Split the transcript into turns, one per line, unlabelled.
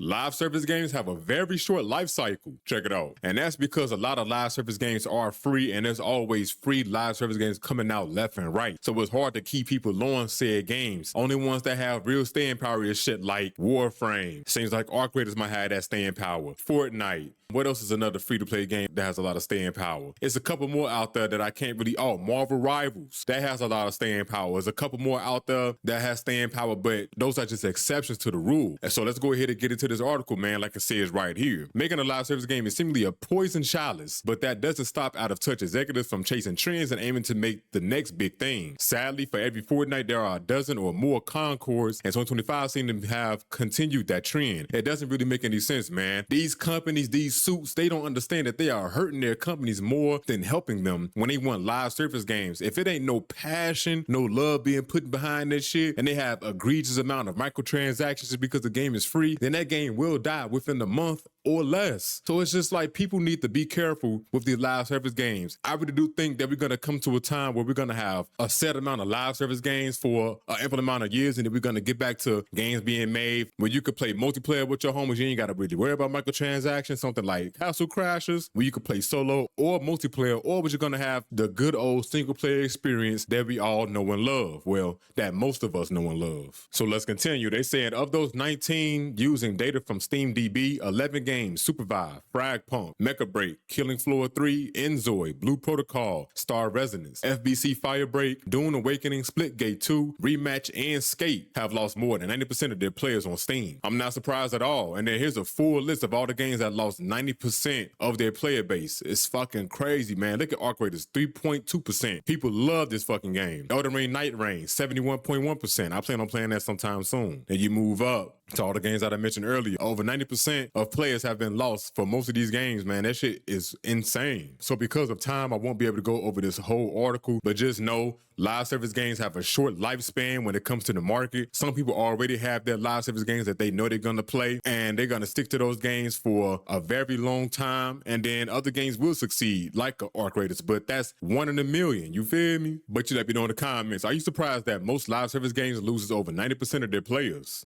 Live service games have a very short life cycle. Check it out. And that's because a lot of live service games are free, and there's always free live service games coming out left and right. So it's hard to keep people on said games. Only ones that have real staying power is shit like Warframe. Seems like Arc Raiders might have that staying power. Fortnite. What else is another free-to-play game that has a lot of staying power? It's a couple more out there that I can't really... Oh, Marvel Rivals. That has a lot of staying power. There's a couple more out there that has staying power, but those are just exceptions to the rule. And so let's go ahead and get into this article, man, like it says right here. Making a live service game is seemingly a poison chalice, but that doesn't stop out-of-touch executives from chasing trends and aiming to make the next big thing. Sadly, for every Fortnite, there are a dozen or more Concords, and 2025 seem to have continued that trend. It doesn't really make any sense, man. These companies, these suits, they don't understand that they are hurting their companies more than helping them when they want live service games. If it ain't no passion, no love being put behind this shit, and they have egregious amount of microtransactions just because the game is free, then that game will die within a month or less. So it's just like people need to be careful with these live service games. I really do think that we're going to come to a time where we're going to have a set amount of live service games for an infinite amount of years, and then we're going to get back to games being made where you could play multiplayer with your homies. You ain't got to really worry about microtransactions, something like Castle Crashers, where you could play solo or multiplayer, or you're going to have the good old single player experience that we all know and love. Well, that most of us know and love. So let's continue. They said of those 19 using data from SteamDB, 11 games: Supervive, Frag Punk, Mecha Break, Killing Floor 3, Enzoy, Blue Protocol, Star Resonance, FBC Firebreak, Dune Awakening, Splitgate 2, Rematch, and Skate have lost more than 90% of their players on Steam. I'm not surprised at all. And then here's a full list of all the games that lost 90% of their player base. It's fucking crazy, man. Look at Arc Raiders, 3.2%. People love this fucking game. Elden Ring Night Reign, 71.1%. I plan on playing that sometime soon. And you move up to all the games that I mentioned earlier. Over 90% of players have been lost for most of these games, man. That shit is insane. So because of time, I won't be able to go over this whole article, but just know live service games have a short lifespan when it comes to the market. Some people already have their live service games that they know they're gonna play, and they're gonna stick to those games for a very long time, and then other games will succeed, like Arc Raiders, but that's 1 in a million, you feel me? But you let me know in the comments, are you surprised that most live service games loses over 90% of their players?